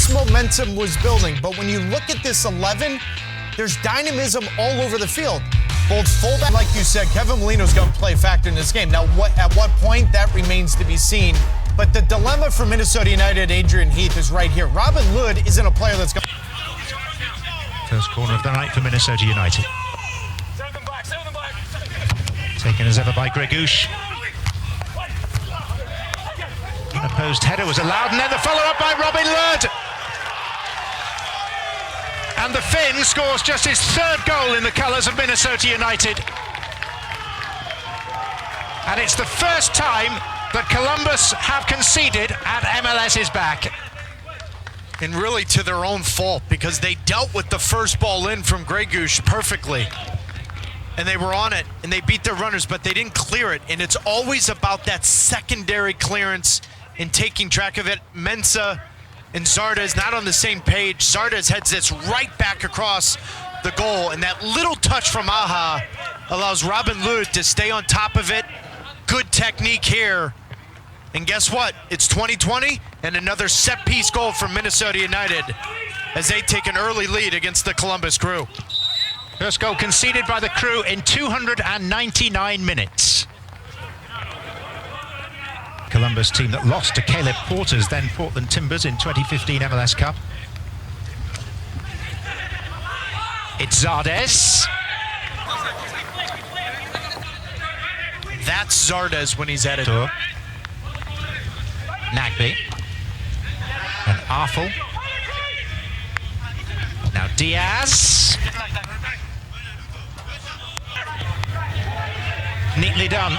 this momentum was building, but when you look at this 11, there's dynamism all over the field. Both fullback, like you said, Kevin Molino's going to play a factor in this game. Now, at what point, that remains to be seen. But the dilemma for Minnesota United, Adrian Heath, is right here. Robin Lod isn't a player that's going to... First corner of the night for Minnesota United. Taken as ever by Gregush. An opposed header was allowed, and then the follow-up by Robin Lod. And the Finn scores just his third goal in the colours of Minnesota United. And it's the first time that Columbus have conceded at MLS's back. And really to their own fault, because they dealt with the first ball in from Gregush perfectly. And they were on it, and they beat their runners, but they didn't clear it. And it's always about that secondary clearance and taking track of it. Mensah and Zardes not on the same page. Zardes heads this right back across the goal, and that little touch from Aja allows Robin Lod to stay on top of it. Good technique here. And guess what? It's 2020, and another set-piece goal from Minnesota United as they take an early lead against the Columbus Crew. First goal conceded by the Crew in 299 minutes. Columbus team that lost to Caleb Porter's then Portland Timbers in 2015 MLS Cup. It's Zardes. That's Zardes when he's at it. Nagby. And Arfel. Now Diaz. Neatly done.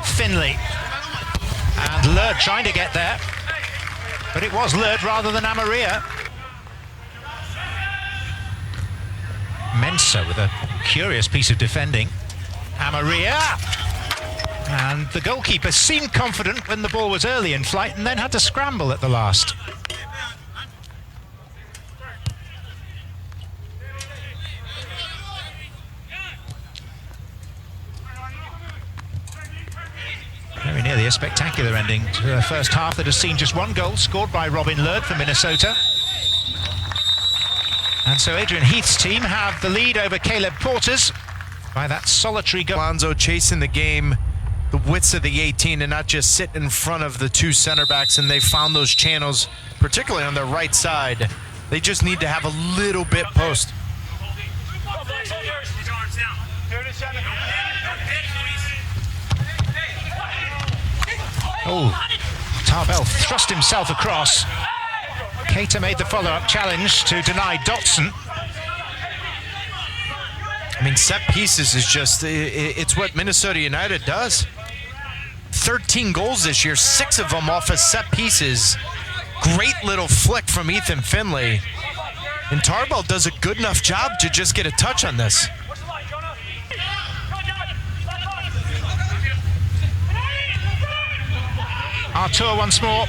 Finley. And Lod trying to get there. But it was Lod rather than Amaria. Mensah with a curious piece of defending. Amaria. And the goalkeeper seemed confident when the ball was early in flight and then had to scramble at the last. Very nearly a spectacular ending to the first half that has seen just one goal scored by Robin Lod for Minnesota. And so Adrian Heath's team have the lead over Caleb Porter's by that solitary goal. Alonso chasing the game, the widths of the 18, and not just sit in front of the two center backs, and they found those channels, particularly on their right side. They just need to have a little bit post. Oh, Tarbell thrust himself across. Keita made the follow-up challenge to deny Dotson. I mean, set pieces is just, it's what Minnesota United does. 13 goals this year, 6 of them off of set pieces. Great little flick from Ethan Finley. And Tarbell does a good enough job to just get a touch on this. Artur once more.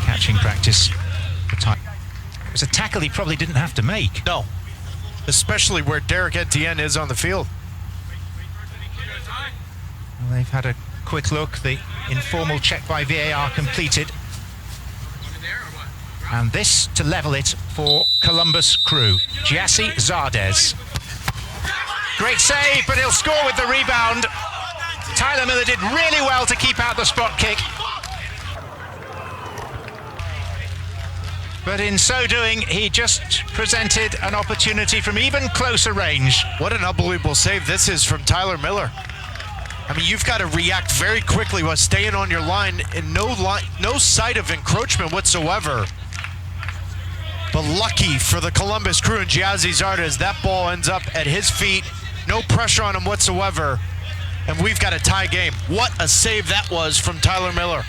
Catching practice. It was a tackle he probably didn't have to make. No, especially where Derek Etienne is on the field. Well, they've had a quick look. The informal check by VAR completed. And this to level it for Columbus Crew. Gyasi Zardes. Great save, but he'll score with the rebound. Tyler Miller did really well to keep out the spot kick. But in so doing, he just presented an opportunity from even closer range. What an unbelievable save this is from Tyler Miller. I mean, you've got to react very quickly while staying on your line, and no sight of encroachment whatsoever. But lucky for the Columbus Crew and Gyasi Zardes, that ball ends up at his feet. No pressure on him whatsoever. And we've got a tie game. What a save that was from Tyler Miller.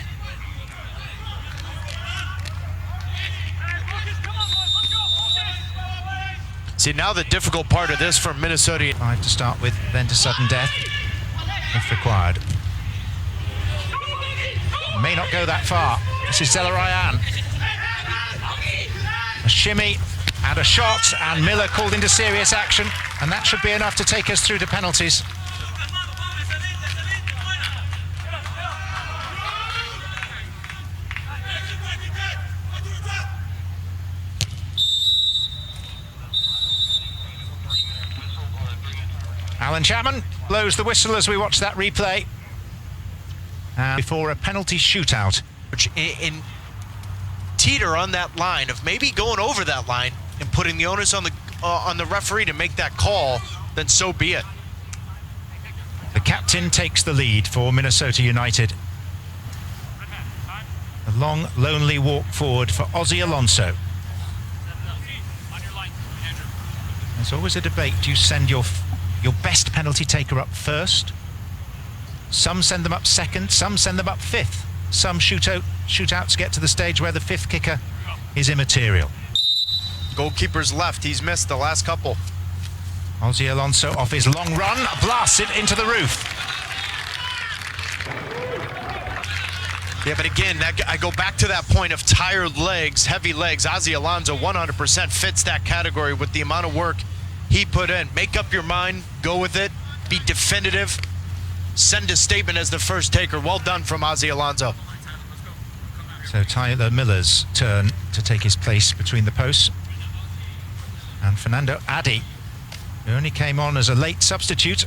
See, now the difficult part of this for Minnesota. 5 to start with, then to sudden death, if required. May not go that far. This is Zelarayan. A shimmy and a shot, and Miller called into serious action, and that should be enough to take us through to penalties. Alan Chapman blows the whistle as we watch that replay. And before a penalty shootout. Which in teeter on that line of maybe going over that line and putting the onus on the referee to make that call, then so be it. The captain takes the lead for Minnesota United. A long, lonely walk forward for Ozzy Alonso. There's always a debate. Do you send your best penalty taker up first? Some send them up second, some send them up fifth. Some shootouts get to the stage where the fifth kicker is immaterial. Goalkeeper's left, he's missed the last couple. Ozzy Alonso off his long run, blasts it into the roof. Yeah, but again, I go back to that point of tired legs, heavy legs. Ozzy Alonso 100% fits that category with the amount of work he put in. Make up your mind, go with it, be definitive, send a statement as the first taker. Well done from Ozzy Alonso. So Tyler Miller's turn to take his place between the posts. And Fernando Adi, who only came on as a late substitute,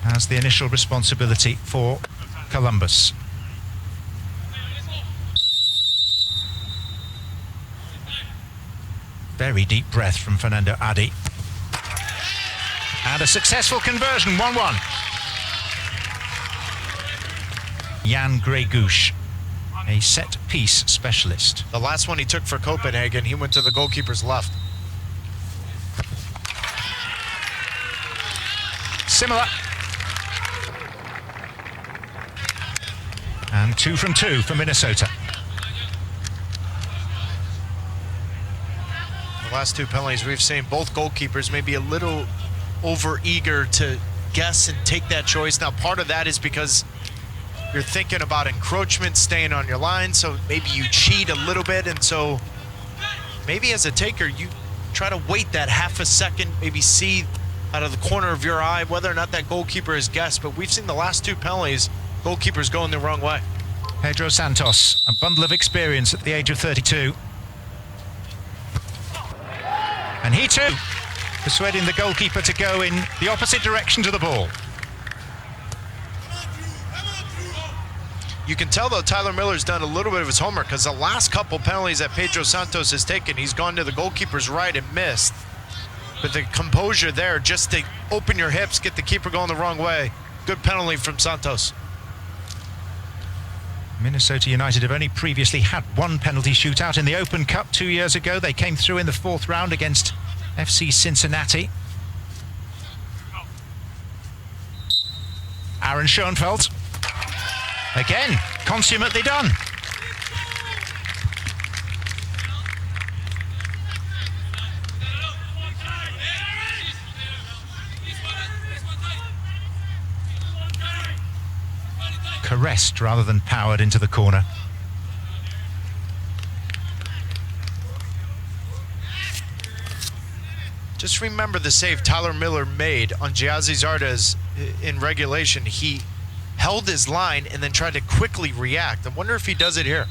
has the initial responsibility for Columbus. Very deep breath from Fernando Adi. And a successful conversion, 1-1. Jan Gregush, a set-piece specialist. The last one he took for Copenhagen, he went to the goalkeeper's left. Similar. And 2 from 2 for Minnesota. The last two penalties we've seen, both goalkeepers maybe a little over-eager to guess and take that choice. Now, part of that is because you're thinking about encroachment, staying on your line, so maybe you cheat a little bit, and so maybe as a taker, you try to wait that half a second, maybe see out of the corner of your eye whether or not that goalkeeper has guessed. But we've seen the last two penalties, goalkeepers going the wrong way. Pedro Santos, a bundle of experience at the age of 32. And he too, persuading the goalkeeper to go in the opposite direction to the ball. You can tell, though, Tyler Miller's done a little bit of his homework, because the last couple penalties that Pedro Santos has taken, he's gone to the goalkeeper's right and missed. But the composure there, just to open your hips, get the keeper going the wrong way. Good penalty from Santos. Minnesota United have only previously had one penalty shootout in the Open Cup 2 years ago. They came through in the fourth round against FC Cincinnati. Aaron Schoenfeld. Again, consummately done. Caressed rather than powered into the corner. Just remember the save Tyler Miller made on Gyasi Zardes in regulation. He held his line and then tried to quickly react. I wonder if he does it here.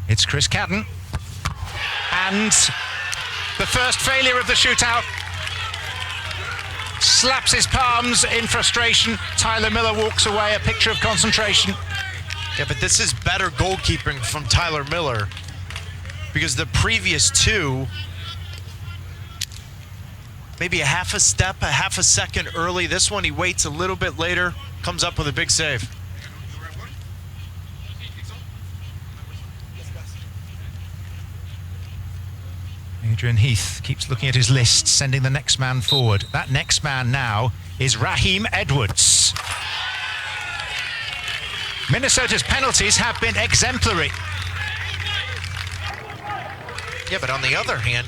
It's Chris Catton. And the first failure of the shootout. Slaps his palms in frustration. Tyler Miller walks away, a picture of concentration. Yeah, but this is better goalkeeping from Tyler Miller, because the previous two, maybe a half a step, a half a second early. This one he waits a little bit later, comes up with a big save. Adrian Heath keeps looking at his list, sending the next man forward. That next man now is Raheem Edwards. Minnesota's penalties have been exemplary. Yeah, but on the other hand,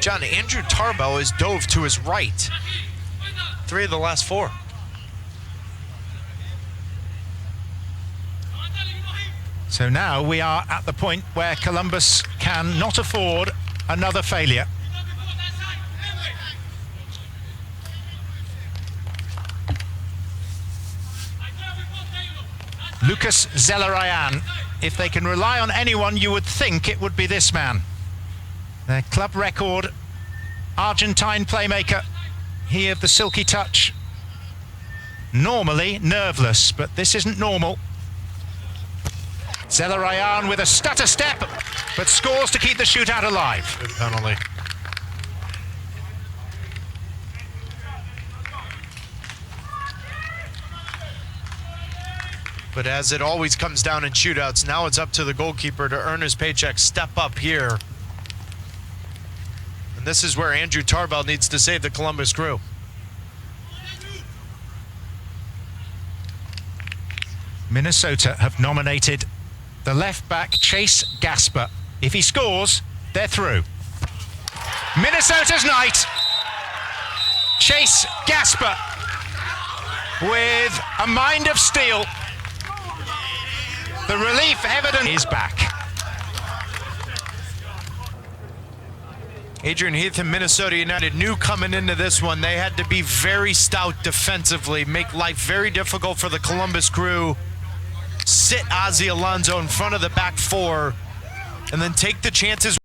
John, Andrew Tarbell has dove to his right. 3 of the last 4. So now we are at the point where Columbus can not afford another failure. Lucas Zelarayan. If they can rely on anyone, you would think it would be this man. Their club record Argentine playmaker He of the silky touch. Normally nerveless, but this isn't normal. Zelarayan with a stutter step, but scores to keep the shootout alive. Good penalty. But as it always comes down in shootouts, now it's up to the goalkeeper to earn his paycheck, step up here. And this is where Andrew Tarbell needs to save the Columbus Crew. Minnesota have nominated the left back Chase Gasper. If he scores, they're through. Minnesota's night. Chase Gasper with a mind of steel. The relief evident is back. Adrian Heath and Minnesota United knew coming into this one they had to be very stout defensively, make life very difficult for the Columbus Crew, sit Ozzie Alonso in front of the back four, and then take the chances